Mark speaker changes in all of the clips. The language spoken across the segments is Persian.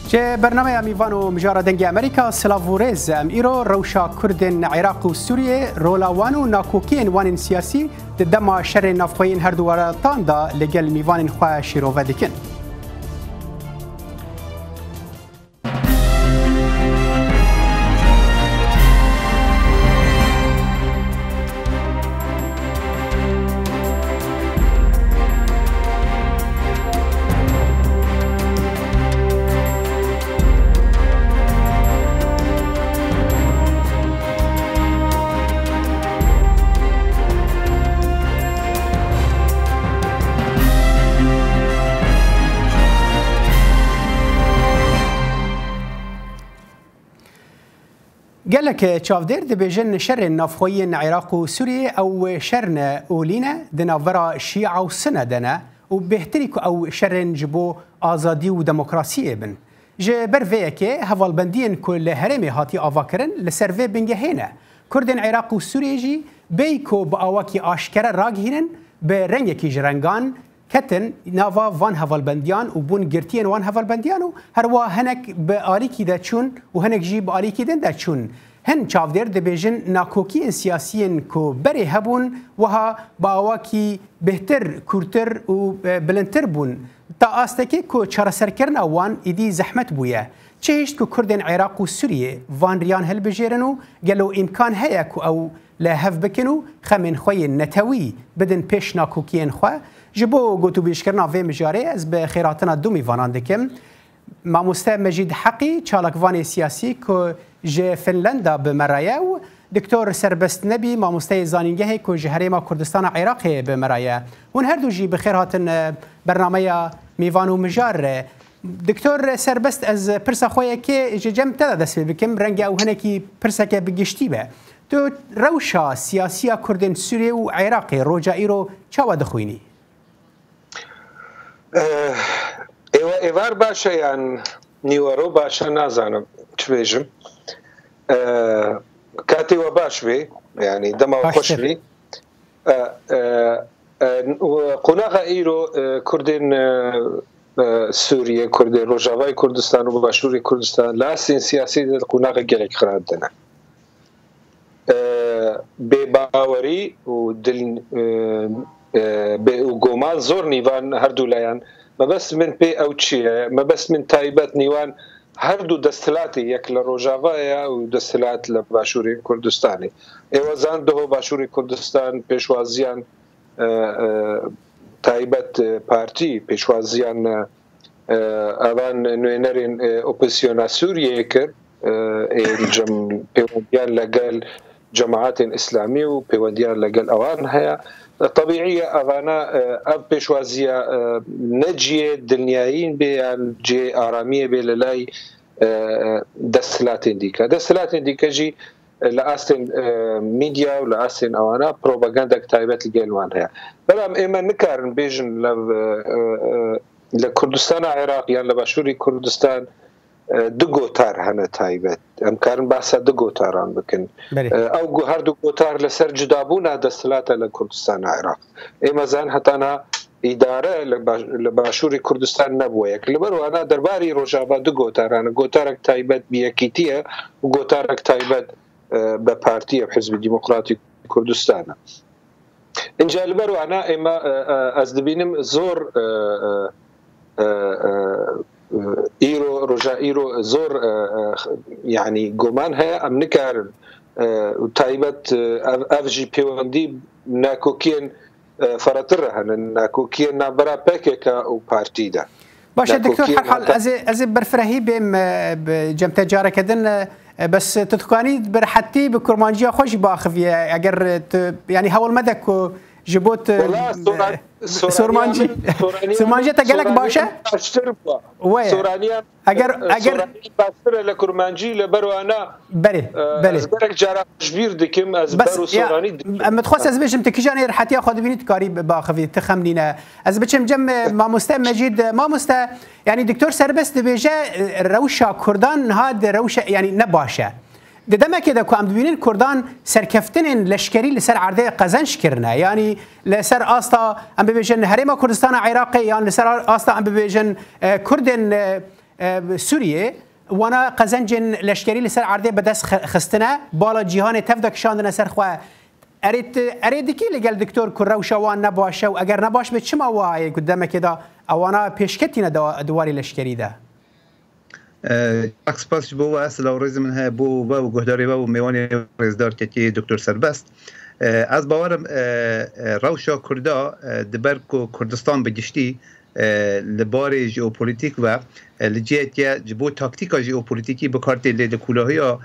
Speaker 1: چه برنامه میوان و مجاره دنگ امریکا سلاوورز ام ایرو روشا کردن عراق و سوریه رولاوان و ناکوکین وان سیاسی دما شر نافخوین هر دوارتان دا لگل میوان خواه شیروه دکن. قالك تشافدير دبيجن شر نافخوين عراق وسوريا او شرنا اولينا دنافرا شيعة وسنة دنا وبهتريك او شرن جبو ازادي وديمقراطيه بن جي برفيكي هفال بندين كل هرمي هاتي افاكرن لسيرفي بنجهينا كردن عراق وسوريا جي بيكو باواكي اشكره راغهينن برنگكي جرنگان كتن نافا فان هفال بنديان وبون جرتين وان هفال بنديان هروا هنك بآليكي دا چون وهنك جي بآليكي دن دا چون هن چافدير دبيجن ناكوكي سياسيين كو بري هبون وها باواكي بهتر كورتر وبلنتر بون تا آستكي كو چارا سركرن اوان ايدي زحمت بويا چهشت كو كردن عراق و سوريا فان ريان هل بجيرنو قالو امكان هيا كو او لا هف بكنو خمن خوي نتوي بدن پیش ناكوكيين خواه جبو گوتو بیشکرنا و مجاره از به خیراتنا دو میوانان دکم ماموسته مجید حقی چالکوان سیاسی که ج فنلندا به مرایه و دکتور سربست نبی ماموسته زانینگه که جهرما کردستان عراق به مرایه اون هر دو جی به خیراتن برنامه میوان و مجار دکتور سربست از پرسا خویه که جم تدا دست بکم رنگ او هنکی پرسا که بگشتی به تو روشا سیاسی کردن سوریه و عراق روجایی رو چاوا دخوینی؟
Speaker 2: ایوار باشه یان نیوارو باشه نازانم چه بیجم کاتی و باش بی یعنی دما خوش بی قناغ ایرو کردین سوریه کردین روجاوای کردستان و باشوری کردستان لاسین سیاسی دل قناغ گلک خراب دنه به باوری و دل به گومان زور نیوان هر دو لایان ما بس من پی او چیه ما بس من تایبت نیوان هر دو دستلاتی یک لروجاوای و دستلات لباشوری کردستانی ایوازان دو باشوری کردستان پیشوازیان تایبت پارتی پیشوازیان اوان نوینرین اپوزیسیون سوریه کرد پیوندیان لگل جماعات اسلامی و پیوندیان لگل اوان هیا طبيعية أنا بيشوازية نجية دنيايين بيان جي آرامية بيلاي دستلاتين ديكا جي لأستن ميديا ولأستن أوانا بروباغندا كتايبات الجيلوان هيا بلام إما نكارن بيجن لكردستان عراق يعني لباشوري كردستان دو گوتار هنه تایبت امکان بحثا دو گوتاران بکن او هر دو گوتار لسر جدابونا دستلاتا لکردستان عراق اما زن حتانا اداره لباشوری کردستان نبوه یک لبرو انا درباری روجابا دو گوتاران گوتارک تایبت بیکیتیه و گوتارک تایبت به پارتی حزب دموکراتی کردستان اینجا لبرو انا اما از دبینم زور ایرو رجا ایرو زور يعني گمان هيا ام نكارن تايبت افجي بيوندي ناكوكين فراترهن ناكوكين نابرا بيكيكا و بارتي دا
Speaker 1: باشه دكتور حال از برفرهي بم جم تجاره كدن بس تتكاني برحتي بكرمانجيه خوش باخفيه اگر يعني هول مدك جبوت سورمانجي تقلق باشه
Speaker 2: سورانيا
Speaker 1: اگر
Speaker 2: باستر لكرمانجي لبرو انا
Speaker 1: بله
Speaker 2: زبرك جرا كبير دكم از برو سوراني
Speaker 1: متخصص از بشم تكيجاني رحتي اخذ بيني تكاري باخفي تخمنينا از بشم جم ما مستا مجيد ما مستا يعني دكتور سربست بيجا روشا كردان هاد روشا يعني نباشه دما كده كو ام ببینین کردان سرکفتن لشکری لسر عرضه قزنش کرنه یعنی لسر آستا ام ببیجن هرما کردستان عراقی یعنی لسر آستا ام ببیجن کردن سوریه وانا قزنجن لشکری لسر عرضه بدست خستنه بالا جیهان تفدک شاندنه سرخواه اريد کی لگل دکتر کروشوان نباشه و اگر نباش به چه موایی قدامه کدا اوانا پیشکتینا دواری لشکری ده
Speaker 3: اکسپاس بو اصل اورز منها بو گهداری بو میوانی رزدار که دکتر سربست از باورم روشا کردا دبرکو کردستان بگشتی لبار ژئوپلیتیک و لجیت جبو تاکتیکا ژئوپلیتیکی بکارت لدکولاهیا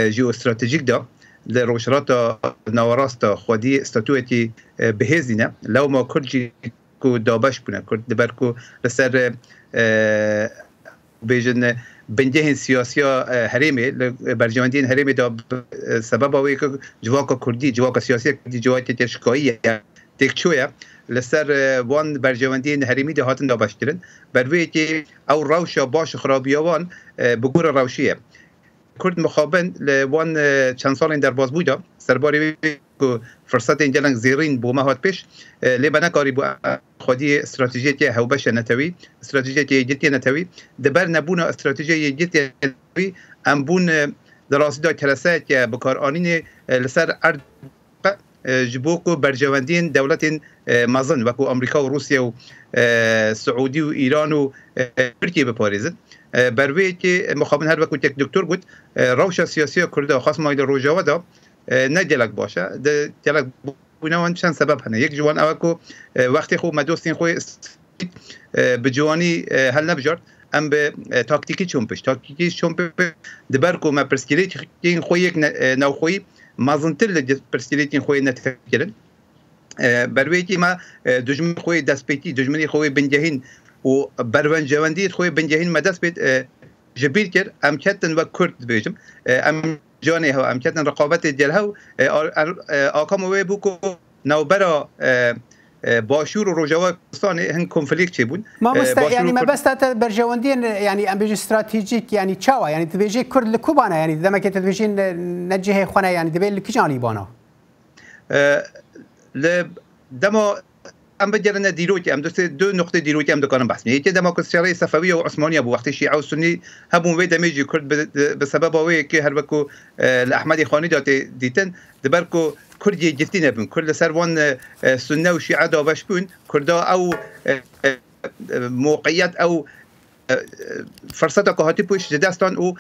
Speaker 3: ژئو استراتژیک دا لروشراتا نواراستا خودی استاتویتی بهزینه لو ما کرجی کو دابش بونه کرد دبرکو لسر بیجن بنجه سیاسیا هریمه برجواندین هریمه دا سبب اوی که جواکا کردی جواکا سیاسی کردی جواکی تشکایی تکچویا لسر وان برجواندین هریمی ده هاتن دابش کرن بروی که او روشا باش خرابیوان بگور روشیه کرد مخابن لوان چند سال در باز بوده سرباری که فرصت اینجا زیرین بو مهات پیش لیبنا کاری بو خودی استراتژی هوبش نتوی استراتژی جدی نتوی دبر نبونا استراتژی جدی نتوی ام بون دراستی دا کلاسه که بکار آنین لسر ارد جبوکو برجواندین دولت مازن وکو امریکا و روسیه و سعودی و ایران و ترکیه بپاریزن بروی که مخابن هر وقت یک دکتر بود روش سیاسی کرده خاص مایل روجاوا دا نه جلک باشه ده جلک بونوان چند سبب هنه یک جوان اوکو وقتی خو مدوستین خو به جوانی حل نبجارد ام به تاکتیکی چومپش دبرکو ما پرسکیلیتین خو یک نوخوی مازنتر پرسکیلیتین خو نتفکرن بروی که ما دجمن خو دسپیتی دجمنی خو بنجهین و بروان جواندی خوی بنجهین مدرس بید جبیر کرد ام کتن و کرد بیجم ام جانی ها ام کتن رقابت دل ها آکام وی بو نوبرا باشور و روجاوا کردستان هن کنفلیکت چی بود
Speaker 1: ما یعنی ما بس تا برجواندین یعنی ام بیج استراتژیک یعنی چاوا یعنی تبیجی کرد لکوبانا یعنی دما که تبیجین نجه خونه یعنی دبی لکی جانیبانا دما ام بجرنا دیروتی ام دو نقطه دیروتی ام دکانم بحث یکی دموکراسی صفویه و عثمانیه بو وقتی شیعه و سنی همون وی دمیجی کرد به سبب اوی که هر وکو احمدی خانی دات دیتن دبرکو کردی جفتی نبون کرد سروان سنه و شیعه داوش بون کردا او موقعیت او فرصت که هاتی پوش جدستان او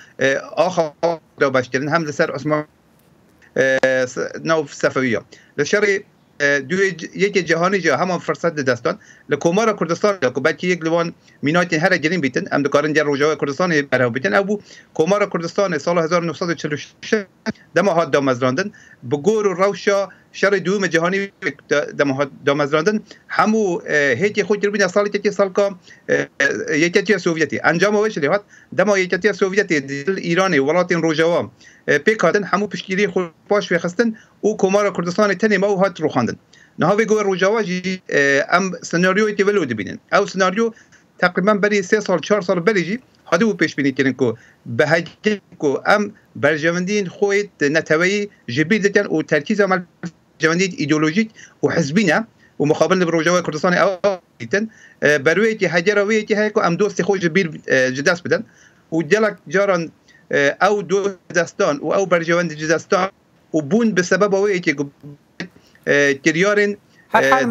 Speaker 1: آخر داوش کردن هم لسر عثمان نو صفویه لشری یک جهانی جا همان فرصت دستان لکومارا کردستان که بلکه یک لوان مینایت هر جنین بیتن ام دکارن جر روجاوا کردستان برای بیتن ابو کومارا کردستان سال 1946 دما هات دامزراندن بگور و روشا شر دوم جهانی دما هات دامزراندن همو هیچ خود دربین سالی که سال کا یکیتی سوویتی انجام وش لیات دما یکیتی سوویتی ایرانی ولاتین روجاوا پیکادن همو پشگیری خود باش خستن او کومارا کردستان تنی ما هات رو خواندن نهاوی گور روجاوا جی ام سناریوی که ولود بینن او سناریو تقریبا بری 3 سال 4 سال بریجی هادو پیش بینی کردن کو به حقیقت کو ام برجواندین خوید نتوی جبیر دتن او ترکیز عمل برجواندین ایدئولوژیک و حزبینه و مقابل روجاوا کردستان او دیتن بروی که هجروی که هیکو ام دوست خو جبیر جداس بدن و جلک جاران او دو دستان و او برجواند جدستان و بون بسبب اوی که کریارن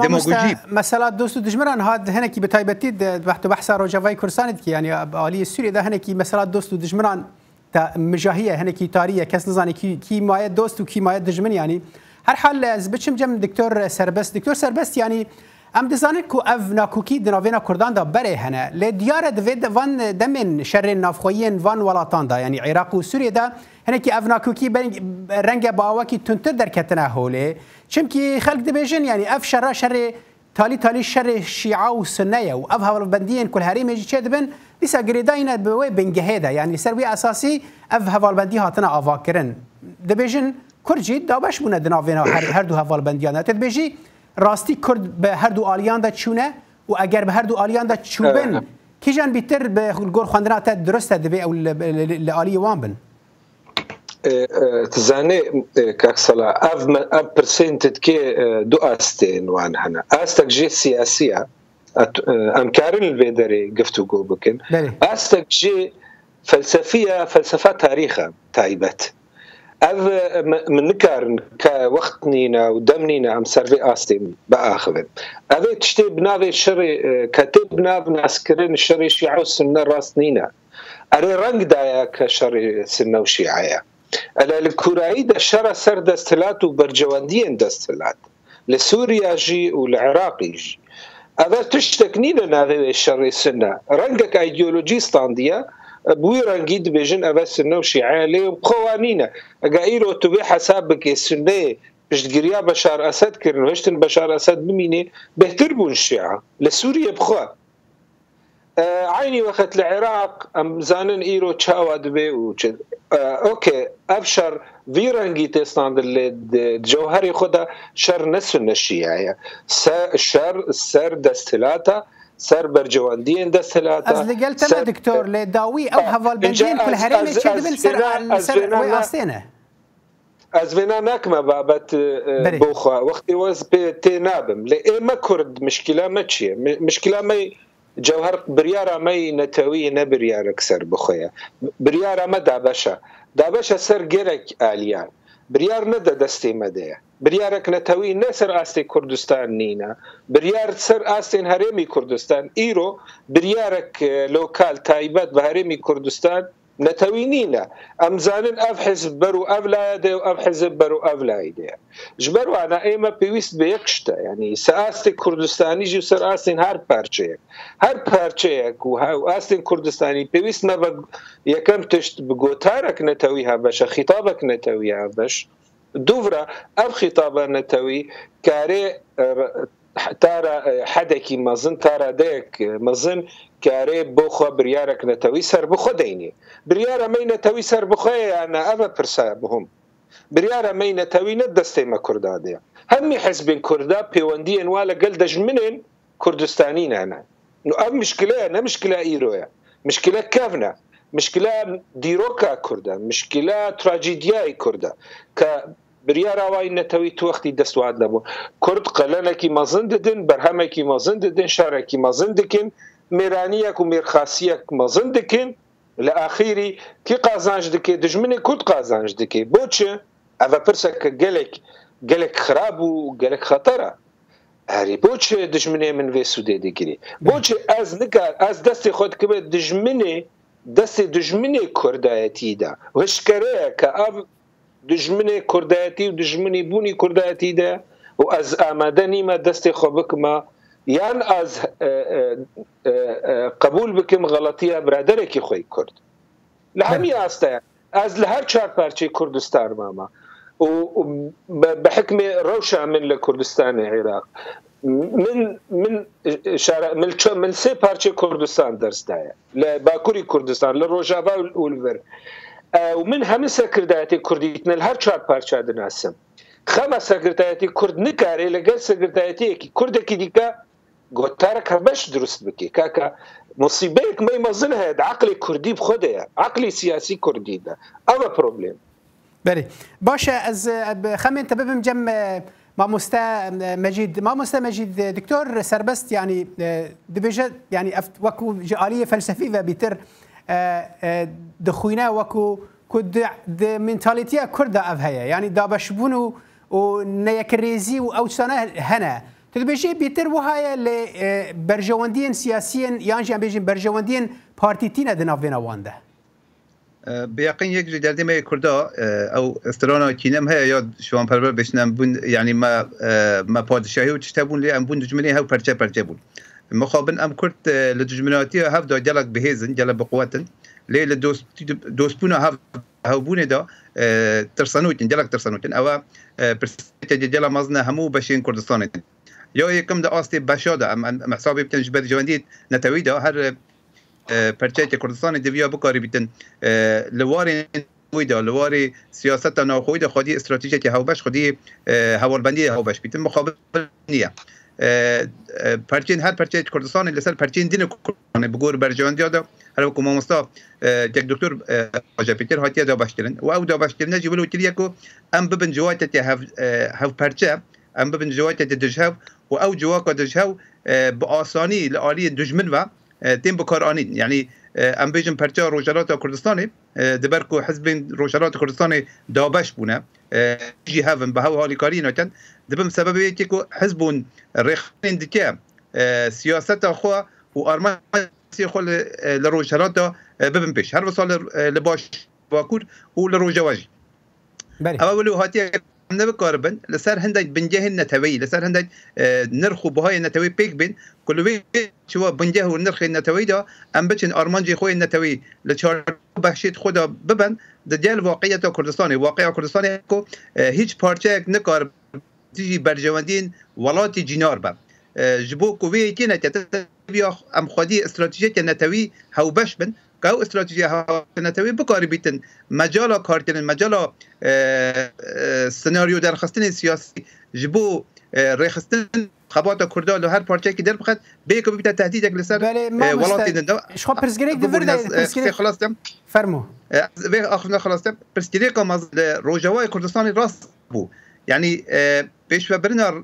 Speaker 1: دموگوژی مثلا دوست و دجمران هاد هنکی بتایبتی وقت بحث روجاوای کردستان کی یعنی عالی سوریه ده هنکی مثلا دوست و دجمران تا مجاهیه هنکی تاریه کس نزانی کی مایه دوست و کی مایه دجمن یعنی هر حال از بچم جم دکتر سربست یعنی ام دزانید کو اف ناکوکی دناوینا کردان دا بره هنه ل دیار دوید وان دمن شر نافخوین وان ولاتان دا یعنی عراق و سوریه دا هنه کی اف ناکوکی رنگ باوکی تونتر در کتنه هوله چمکی خلق دبیجن یعنی اف شر تالی شر شیعه و سنیه و اف هول بندین کل هری میجی چه دبن لیسا گریداینه بوی بنگهده یعنی سروی اساسی اف هول بندی هاتنا آواکرن دبیجن کرجی دابش بونه دناوینا هر دو هول بندیانه تدبیجی راستی کرد به هر دو آلیان دا چونه و اگر به هر دو آلیان دا چوبن کیجان بیتر به گور خواندنات درسته دبی او لآلی وان بن
Speaker 2: تزاني كاكسلا اف برسنتد كي دو استين وان هنا استك جي سياسيه امكارن البيدري قفتو بكن استك جي فلسفه تاريخه تايبت من نكارن كوقت نينا ودمنينا ام سرفي استيم باخذ ابي تشتي بنافي الشري كاتبنا بنعسكرين الشري شيعة والسنه راس نينا اري رنگ دايا كشري سنه وشيعه الا الكورايد الشرع سر دستلات وبرجواندين دستلات لسوريا جي والعراقي جي هذا تشتكنينا ناغي الشري سنه رنگك ايديولوجي ستانديا بوي رنگيد بيجن أبا السنة وشيعة ليه بقوانينه أقايرو تبي حسابك السنة بشتقريا بشار أسد كرن وشتن بشار أسد بميني بهتربون الشيعة لسوريا بخوا عيني وقت العراق أم زانن إيرو تشاواد بي وشد أوكي أبشر في رنگي تستاند اللي جوهري خدا شر نسن الشيعة شر السر دستلاتا سر برجواندين دستلاتا
Speaker 1: از لگل تما دکتور لداوی او هوالبندین کل هرمی چه دبن سر وی آستینه
Speaker 2: از وینا نکمه بابت بوخوا وقتی وز بی نابم لئیما کرد مشکله ما چیه مشکله ما جوهر بریارا ما نتوی نبریار اکسر بخویا بریارا ما دابشا سر گرک آلیان بریار نده دستی مده بریارك نتوي نسر آستي كردستان نينا بريار سر آستين هرمي كردستان إيرو بريارك لوكال تايبات بهرمي كردستان نتوي نينا أمزانن أف حزب برو أفلايده وأف حزب برو أفلايده جبرو أنا إيما بيويست بيكشتا يعني سآستي كردستاني جو سر آستين هر بارچيك وآستين كردستاني بيويست ما يكم تشت بقوتارك نتويها باش خطابك نتويها باش دوفرا أب خطابة نتوي كاري تارا حدكي مزن تارا ديك مزن كاري بوخوا بريارك نتوي سر بخو ديني بريارا مي نتوي سر بخو أنا أبا برسا بهم بريارا مي نتوي ندستي ما كردا دي همي حزبين كردا بيواندين والا قلدج منين كردستانين أنا أب مشكلة أنا مشكلة إيرويا مشكلة كافنا مشكلة ديروكا كردا مشكلة تراجيدياي كردا بريارا واي نتوي توختي دستواد نبو كرد قلنكي مازنددن برهمكي مازنددن شاركي مازندكن ميرانيك وميرخاسيك مازندكن لآخيري كي قازانج دكي دجمني كرد قازانج دكي بوچه أفا برسك قلك خراب وقلك خطرة هاري بوچه دجمني من في سودي ديكري بوچه از دستي خود كبه دست دجمنی کردایتی دا وشکره که اب دجمنی کردایتی و دجمنی بونی کردایتی دا و از آمدنی ما دست خوبک ما یان از قبول بکم غلطیه برادره که خوی کرد لهمی آسته از لهر چار پارچه کردستان ماما و بحکم روشة من لكردستان العراق من سه پارچه کردستان درس دایا لباکوری کردستان لروجابا والور ومن همه سکردایتی کردیتنا لهر چار پارچه دناسم خما سکردایتی کرد نکاری لگل سکردایتی که کرد کی دیکا گوتارک همش درست بکی که مصیبه یک می مزن هد عقل کردی بخوده عقل سیاسی کردی ده اما پروبلم
Speaker 1: بله باشه از خمین تببم جم ماموستا مجید دكتور سربست يعني دبجة يعني وكو آلية فلسفية بيتر دخوينا وكو كد منتاليتيا كردا أفهيا يعني دابشبونو ونيكريزي وأوسانا هنا تدبجة بيتر وهاي لبرجواندين سياسيين يعني بيجين برجواندين بارتيتين دنافينا وانده
Speaker 3: بيقين يجري دردمه كردا او استرانا كينم هي ياد شوان پرور بشنم بون يعني ما پادشاهی و تشتبون لي ام بون دجمني هاو پرچه بون مخابن ام كرت لدجمناتي هاف دا جلك بهيزن جل بقوتن لي لدوسبونا هاو بون دا ترسنوتن جلك ترسنوتن او برسته جل مزنا همو بشين كردستان يا يكم دا استي بشاده ام حسابي بتن جبر جوانديت نتويدا هر پرچه کردستان دویا بکاری بیتن لواری ویدا لواری سیاست ناخوید خودی استراتژی که هاوبش خودی هوالبندی هاوبش بیتن مقابل نیه پرچین هر پرچه کردستان لسر پرچین دین کردستان بگور برجواندی دا هر وقت مامستا یک دکتر آجا پیتر هاتیه دا باشترن و او دا باشترن جیبلو تلیه که ام ببن جوایت تی هاو پرچه ام ببن جوایت تی دجهاو و او جواکا دجهاو به آسانی لعالی دجمن و تیم بکار آنین یعنی ام بیجن پرچه روجرات کردستانی دبر کو حزب روجرات کردستانی دابش بونه جی هاون به حالی کاری نکن دبم سببی که حزبون رخین دیگه سیاست خو و آرمان خو لروجرات ببن پیش هر وصل لباش باکور و لروجواجی اولو هاتی نبکاربن لسر هندج بنجه النتوي لسر هندج نرخو بهاي النتوي بيك بين كل وي شو بنجه ونرخ النتوي ده ام بچن ارمانجي خوي النتوي لچار بحشيت خدا ببن دجال واقعیت کردستان واقعیت کردستان کو هیچ پارچه نکار تيجي برجواندين ولاتي جينار با جبو کوي كينه تبيا ام خدي استراتيجيه النتوي هاو باش بن كاو استراتيجيه نتوي بكاري بيتن مجال كارتن مجال سيناريو درخستن سياسي جبو رخستن خبات كردال هر پارچه که در بخد بیکو بیت تهدیدک لسر ولات دنده
Speaker 1: شو پرسگریک دورده پرسگریک
Speaker 3: خلاصم
Speaker 1: فرمو
Speaker 3: به آخرنا خلاصم پرسگریک ماز روجوای کردستان راست بو یعنی پیش برنر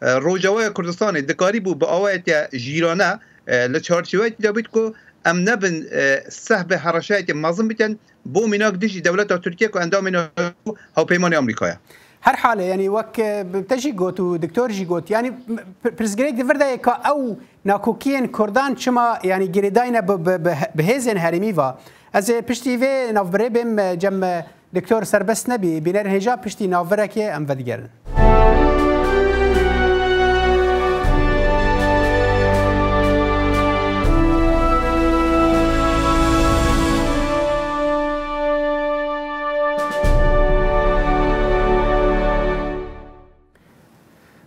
Speaker 3: روجوای کردستان دکاری بو به آوایت جیرانه لچارچوایت دابید کو ام نبن سحب حرشات مازم بتن بو مناك ديجي دولة تركيا كو اندام من هاو بيماني امريكايا
Speaker 1: هر حاله يعني وك بتجي قوت ودكتور جي قوت يعني برسجريك دفردا كا او ناكوكين كردان شما يعني جريداينا بهزن هرميفا از پشتی و نافبره بیم جم دکتور سربست نبی بینر هجا پشتی نافبره که ام ودگرن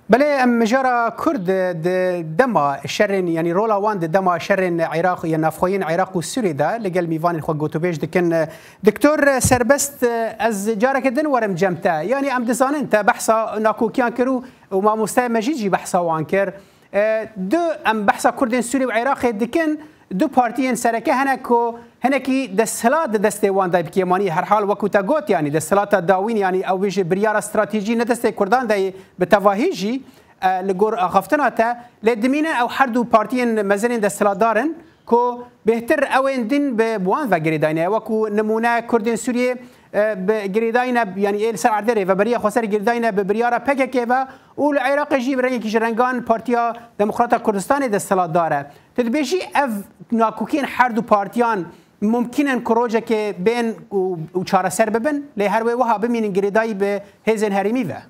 Speaker 1: بله ام جرا كرد دما شرن يعني رولا وان دما شرن عراق يعني نافخوين عراق وسوريا ده لقل ميفان خو غوتوبيج دكن دكتور سربست از جارك دن ورم جمتا يعني ام دزان انت بحثا ناكو كان كرو وما مستوى مجيجي بحثا وانكر دو ام بحثا كردن سوريا وعراق دكن دو بارتيين سركه هنكي دستلات دستوان داي بكيماني هر حال وقتا قوت يعني دستلات داوين يعني او بيجي بريار استراتيجي ندست كردان داي بتواهيجي لغور اخفتناتا لدمينا او حردو بارتيين مزنين دستلات دارن كو بهتر اوين دين بوان وغريداينا وكو نمونه كردن سوريا بجريداينا يعني ايه سر عردري وبريا خسر جريداينا ببريارا بككيفا والعراق يجي برنجي كشرنغان بارتيا ديمقراطية كردستان دستلات داره تدبيجي اف ناكوكين حردو بارتيان ممكن ان كروجه كي بين وشاره سر ببن لهروي وها بمين جريداي بهزن هرميفا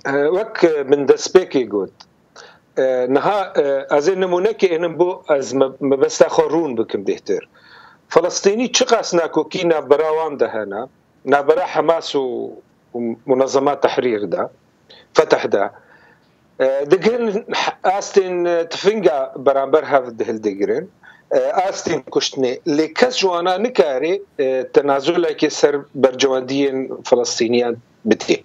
Speaker 2: وك من دسبيكي قلت نها از نمونه که اینم بو از مبسته خورون بکم بهتر فلسطینی چقاس ناکوکی نابراوان ده هنا نابرا حماس ومنظمات تحرير ده فتح ده دقن آستين تفنجا برامبر هفد هالدقرن آستين كشتني لكس جوانا نكاري تنازل لك سر برجوانديين فلسطينيان بتي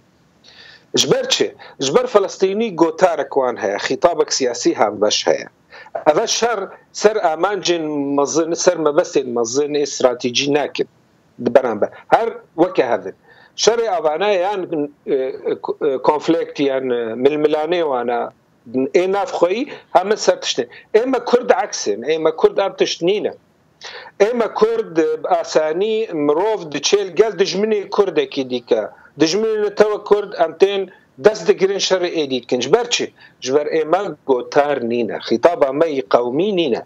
Speaker 2: جبر فلسطيني قوتارك وان هيا خطابك سياسي هم باش هيا هذا شر سر امانجن مظن سر مبسل مظن استراتيجي ناكب برامبر هر وكهذا شر افانا يعني كونفليكت يعني من الملاني وانا ايناف خوي هم سرتشني اما كرد عكسن اما كرد ام تشتنينا اما كرد باساني مروف دچيل قال دجمني كرد كيديكا دجمني تو كرد امتين دست دقرين شر ايديت كنج برچي جبر ايما قوتار نينا خطابا مي قومي نينا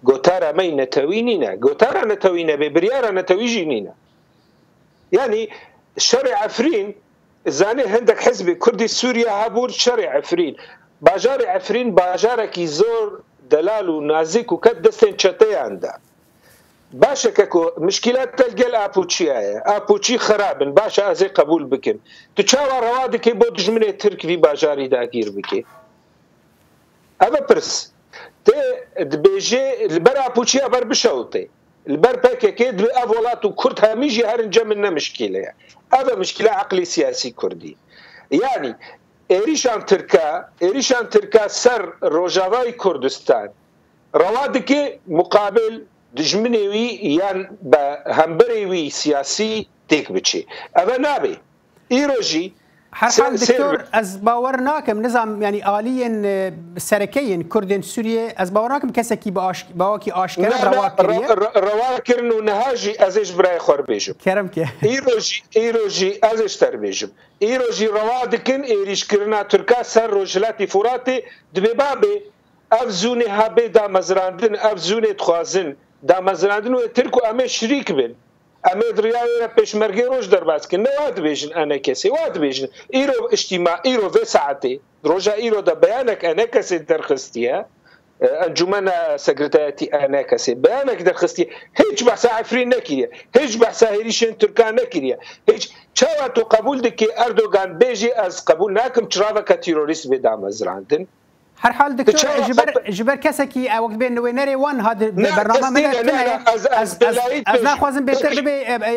Speaker 2: قوتار مي نتوي نينا قوتار نتوينا ببريار نتويجي نينا يعني شرع عفرين زاني هندك حزب كردي سوريا هابور شرع عفرين باجار عفرين باجارك يزور دلال ونازك وكد دستين شتي عنده باشا كاكو مشكلات تلقى الابوتشي ابوتشي خراب باشا ازي قبول بكم تشاور روادك بودج من الترك في باجاري داكير بكي هذا برس تي دبيجي البر ابوتشي بر بشوطي البر باكي دبي افولات وكرد هاميجي هرنجا منا مشكله هذا مشكله عقلي سياسي كردي يعني ايريشان تركا سر روجافاي كردستان روادك مقابل دجمنوي يعني بهمبريوي سياسي تيك بتشي أبا نابي إيروجي
Speaker 1: حال دكتور از باور ناکم نظام يعني آليا سركيا كردين سوريا از باور ناكم كسكي باوكي آشكرا
Speaker 2: رواكرن ونهاجي ازش براي خور بيجم
Speaker 1: كرم كي
Speaker 2: ايروجي ازش تر بيجم ايروجي روادكن ايريش كرنا تركا سر روجلاتي فراتي دبابي افزوني هابي دا مزراندن افزوني تخوازن دا مزراندن و تركو امه شريك بن امید ریاوی پیشمرگی روش در باز کن نواد بیشن انا کسی واد بیشن ایرو اجتماع ایرو في ساعتی روجا ایرو دا بیانک انا کسی درخستیه انجمن سكرتاريتي انا كسي بيانك درخستي هيج بحث عفرين نكريا هيج بحث هيريشن تركان نكريا هيج شاواتو قبول دكي اردوغان بيجي از قبول ناكم ترافا كتيروريست بدعم ازراندن
Speaker 1: هر حال دكتور جبر كسكي وقت بين وينري وان هذا البرنامج مدرنا از ناخوازم بهتر بي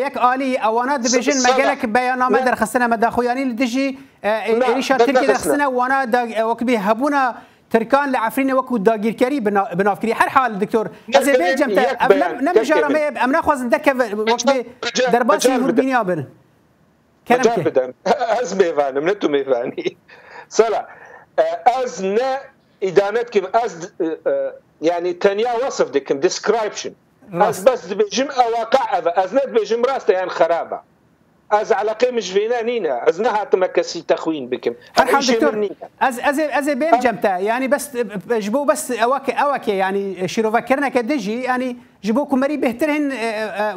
Speaker 1: يك آلي اوانات ديفيجن مجالك بيانامه درخصنا مداخوياني لدجي ايريشا تركي درخصنا وانا وقت بي هبونا تركان لعفرين وكو داگیرکاری بنافکری هر حال دکتر از بین جمتا نمیجارم ام ناخوازم دک وقت در باسی هردینیا بن
Speaker 2: كلام بدم از میفانم نتو میفانی صلا از نه ادانت كم از يعني تنيا وصف دكم description از بس بيجم واقع از ند بيجم راسته يعني خرابه از علاقه مش فينا نينا از نها تمكسي تخوين بكم
Speaker 1: هر حال دكتور از بين جمتا يعني بس جبو بس اواك يعني شيرو فكرنا كدجي يعني جبو كمري بهترهن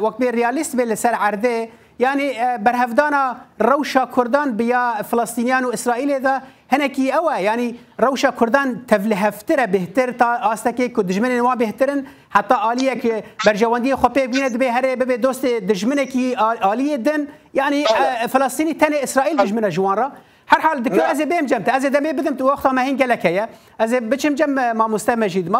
Speaker 1: وقت رياليست بالسر عرده يعني برهفدانا روشا كردان بيا فلسطينيان واسرائيل اذا هنكي اوا يعني روشا كردان تفلهفتره بهتر تا استكي كدجمن نوا بهترن حتى اليك برجواندي خبي بين دبي هري ببي دوست دجمنكي اليه دن يعني فلسطيني تاني اسرائيل دجمن جوانرا هر حال دكتور از بهم جمت از دمي بدمت وقت ما هين قالكيا از بچم جم ما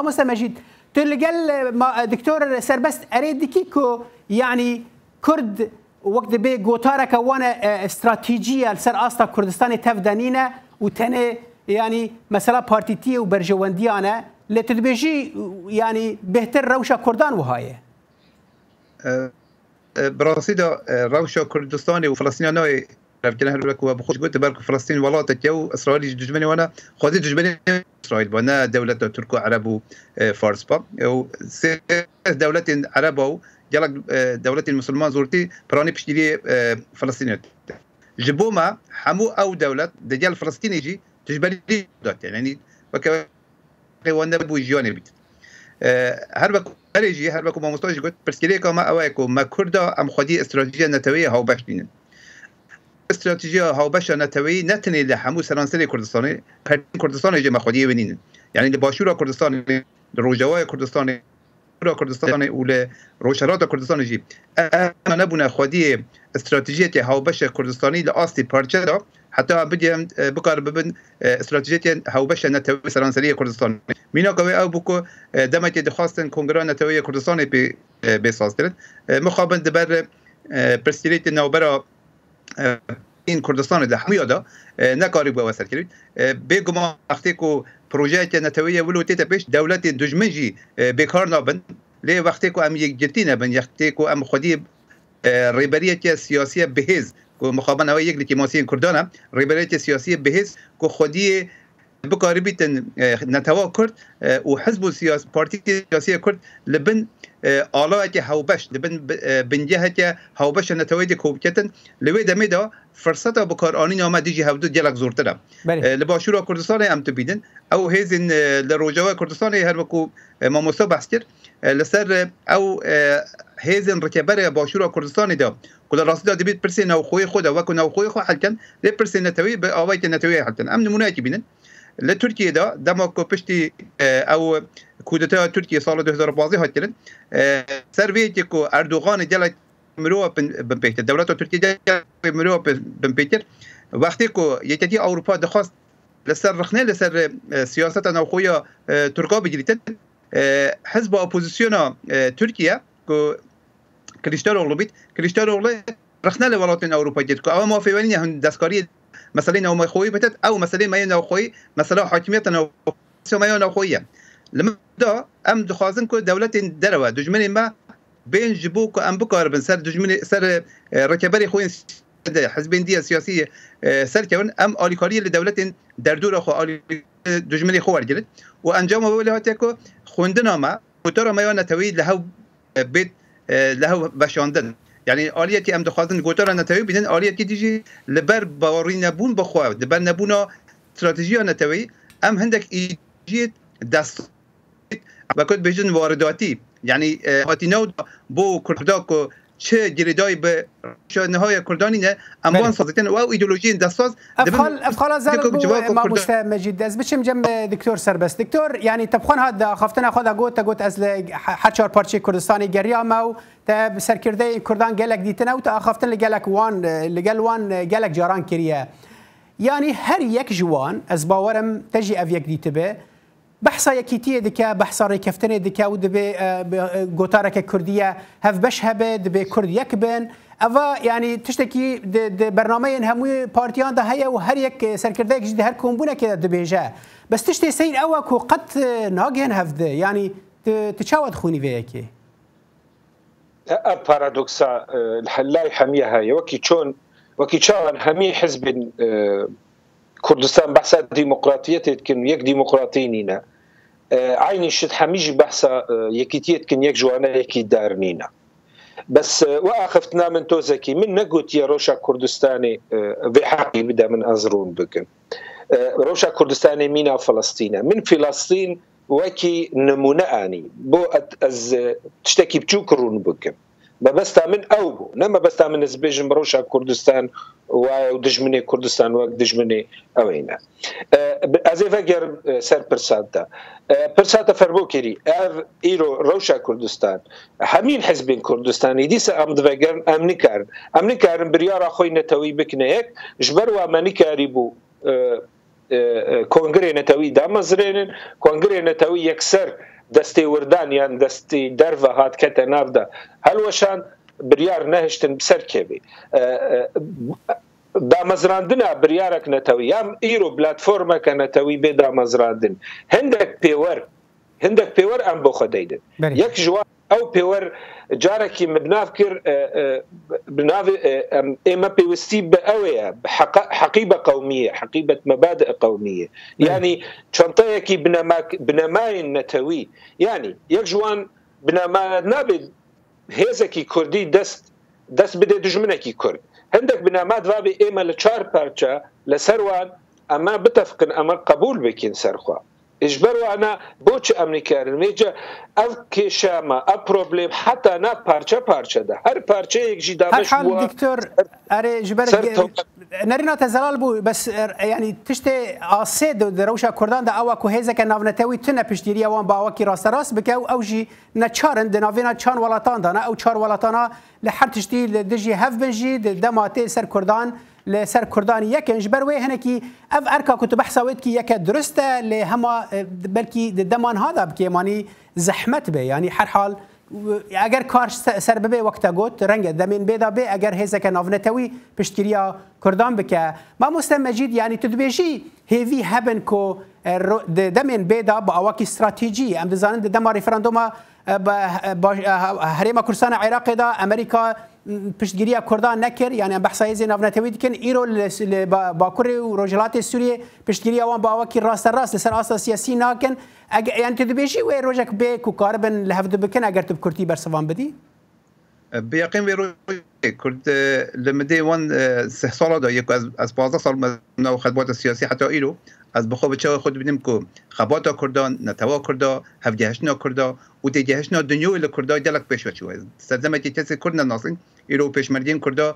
Speaker 1: مستمجيد تلقل دكتور سربست اريدكي كو يعني كرد وقت بي جوتارك وانا استراتيجيه لسر استا كردستان تفدانينا وتنه يعني مثلا بارتيتيه وبرجوانديانا لتدبيجي يعني بهتر روشا كردان وهاي
Speaker 3: براسيدا روشا كردستاني وفلسطيني رفتنا هلك وبخوش قلت بالك فلسطين ولاتك يو اسرائيل دجمني وانا خذي دجمني اسرائيل بنا دوله تركو عرب وفارس با دوله عرب جالك دولة المسلمان زورتي براني بشتري فلسطينيات جبوما حمو او دولة دجال فلسطيني يجي تجبري دوت يعني وكا وانا بو جيوني بيت هربكو هريجي هربكو ما مستوجي قلت برسكريكا ما اواكو ما كردا ام خدي استراتيجية نتوية هاو باشتين استراتيجية هاو باشا نتوية نتني لحمو سرانسري كردستاني يجي ما خديه بنين يعني لباشورا كردستاني لروجوايا كردستاني كردستان ولا روشارات كردستان جي انا نبونا خودي استراتيجيه هاوبشه كردستاني لاصلي بارجدا حتى بدي بقرب بن استراتيجيه هاوبشه نتوي سرانسريه كردستان مينا قوي او بكو دمت دخواستن كونغرا نتوي كردستاني بساسترت مخابن دبر برستريت نوبرا این کردستان ده حمیادا نکاری با وسر کرد بگم وقتی که پروژه نتویه ولو تیت پیش دولت دجمنجی بیکار نبند لی وقتی که ام یک جتی نبند وقتی که ام خودی ریبریت سیاسی بهز که مخابن او یک لیتیماسی کردانه ریبریت سیاسی بهز که خودی بکاری بیتن نتوا کرد و حزب سیاسی پارتی سیاسی کرد لبن آلات هاوبش لبن بنجهت هاوبش نتوید کوبکتن لوی دمیدا فرصت بکار آنی نامه دیجی هفدو جلک زورتره لباشورا کردستان ام تبیدن او هیزن لروجوا کردستان هر وکو ما مستو بحث کرد لسر او هیزن رکبر باشورا کردستان دا کل راست دا دبید پرسی نوخوی خود وکو نوخوی خو حلکن لی پرسی نتوی به آوایت نتوی حلکن ام نمونه کی بینن لتركيا دا دماغ بشتي او كودتا تركيا صار 2012 هاتلن سرفيتي كو اردوغان جلت مروا بن بيتر دولته تركيا مروا بن بيتر وقتی كو يتدي اوروبا دخواست لسر رخنه لسر سياستنا خويا تركا بجريتن حزب اوبوزيسيون تركيا كو كريستالوغلو بيت كريستالوغلو رخنه لولاتن اوروبا جت كو او ما في ولين هن دسكاري مثلا نو خوي بتت او مثلا ما نو خوي مثلا حاكميه نو ما نو خويه لما دا ام دخوازن كو دولت دروا دجمن ما بين جبوك ام بكار بن سر دجمن سر ركبري خوين حزبين دي سياسيه سركون ام اليكاريه لدوله دردور خو دجمني خو ورجلت وانجام ولاتكو خوندنا ما وترى ما نتوي له بيت له بشاندن يعني آلیتی ام دخوازن گوتار نتوی بیدن آلیتی دیجی لبر باوری نبون بخواه لبر نبونا استراتژی نتوی ام هندک ایجید دست و کد بیشتر وارداتی یعنی آتی نود بو کردها که چه جریدای به نهای کردانی نه اموان سازتن و ایدئولوژی دستاز
Speaker 1: افخال زال ما مستعد مجید از بچم جم دکتور سربست دکتور يعني تبخون هذا خفتنا خدا قوت از حچار پارچه کردستانی گریا ما تا سرکرده کردان گلک دیتنا و تا خفتن لگلک وان گلک جاران کریه يعني هر یک جوان از باورم تجي اف یک دیت به بحثا یکیتیه دکه بحثا ریکفتنه دکه و دبی گوتارک کردیه هف بش هبه دبی کرد یک بن اوا يعني تشتكي برنامج هموي بارتيان ده هي وهر يك سركرده جديد هر كومبونه كده دبيجا بس تشتي سين اوك وقت ناجين هفده يعني تشاود خوني فيكي
Speaker 2: بارادوكسا الحلاي حميه هاي وكي شون همي حزب كردستان بحثا ديمقراطية كن يك ديمقراطينينا عيني شد حميجي بحثا يكيتية كن يك جوانا يكي دارنينا بس واخفتنا من توزكي من نقوت يا روشا كردستاني بحقي بدا من أزرون بكن روشا كردستاني مينا فلسطين من فلسطين وكي نموناني بو از تشتكي بجوكرون بكن ما بس من أوبو نما بس من زبيجم روشا كردستان ودجمني كردستان ودجمني أوينا أزي فجر سر برساتا فربوكيري إيرو روشا كردستان حمين حزبين كردستاني ديس أمد فجر أمني كارن بريار أخوي نتوي بكنيك جبروا أمني كاريبو كونغري نتوي دامزرين كونغري نتوي يكسر دستي وردان يعني دستي درفا هات كتا نافدا هل وشان بريار نهشتن بسركبي دا مزراندنا بريارك نتوي يام ايرو بلاتفورما كنتوي بدا مزراندن هندك بيور ام بو خديدن يك جوان او بيور جاركي مبنافكر بناف اما بيوستي باويا حقيبه قوميه حقيبه مبادئ قوميه يعني شنطيكي بنماي نتوي يعني يك جوان بنما نابد هيزكي كردي دست بده دجمنكي كرد هندك بنامات فابي اما لچار پارچا لسروان اما بتفقن اما قبول بكين سرخوا اجبروا انا بوچ امنيكارن ميجا اف كيشاما ا بروبليم حتى نا پارچا ده هر پارچه يك جدامش
Speaker 1: بو دكتور اري جبر نرينا تزلال بو بس يعني تشتي اسيد روشا كردان ده اوا كو هيزك نافنتوي تنا پشتيريا وان باوكي راس راس بكاو اوجي نچارن دنافينا چان ولاتان دانا او چار ولاتانا لحر تشتي دجي هف بنجي دماتي سر كردان لسر كردان يك جبر وي هنكي اف اركا كنت بحثاويت كي يك درسته لهما بلكي دمان هذا بكيماني زحمت به يعني هر حال اگر کار سر ببه وقت گوت رنگ دمین بیدا به اگر هزک نافنتوی پشتگیریا کردان بکه ما مستم مجید يعني تدبیجی هیوی هبن کو دمین بیدا با اواکی استراتژی ام دزانند دم رفراندوم هریم کردستان عراق دا امریکا پشتگیریا کردان نکر يعني بحثای زین نافنتوی دکن ایرو باکوری و روجلات سوریه پشتگیریا وان با اواکی راست لسر اساس سیاسی ناکن يعني تدبيجي وين روجك بيك وكاربن لهفد بكن اگر تب كرتي برسوان بدي
Speaker 3: بيقين وي كرت لمدي وان 6 سال دا يك از 15 سال من خدمات السياسي حتى ايلو از بخو بچا خود بينم كو خبات كردان نتوا كردا هفجهشنا كردا وتجهشنا دنيو الى كردا دلك بيش وچو سردمتي تس كردنا ناصين ايرو بيشمردين كردا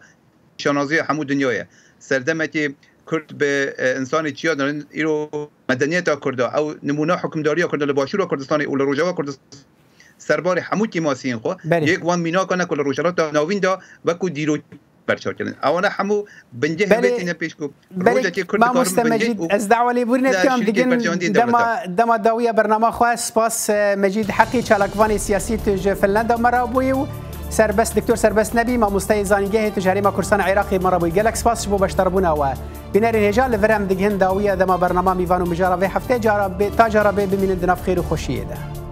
Speaker 3: شنازي همو دنيا سردمتي کرد به انسانی چیا دارن ایرو مدنیت کرده او نمونه حکمداری کرده لباشور کردستانی اول روجا کردستان سربار همو تیماسین خو یک وان مینا کنه کل روجرات ناوین دا و کو دیرو برچار کردن اونا همو بنجه بیتین پیش کو روجا که کرد
Speaker 1: کارم مجید از دعوالی بورنت کام دیگه دما داویه برنامه خو سپاس مجید حقی چالکوانی سیاسی تج فنلندا مرابوی سربست دكتور سربست نبي ما مستيزاني جهه تجاري ما كرسان عراقي مره بو جالكس باس بو بشتربونا و بناري رجال لفرام دغهن داويه دما برنامج ميفانو مجاره في هفته جاره تاجره بمن الدناف خير وخوشيه ده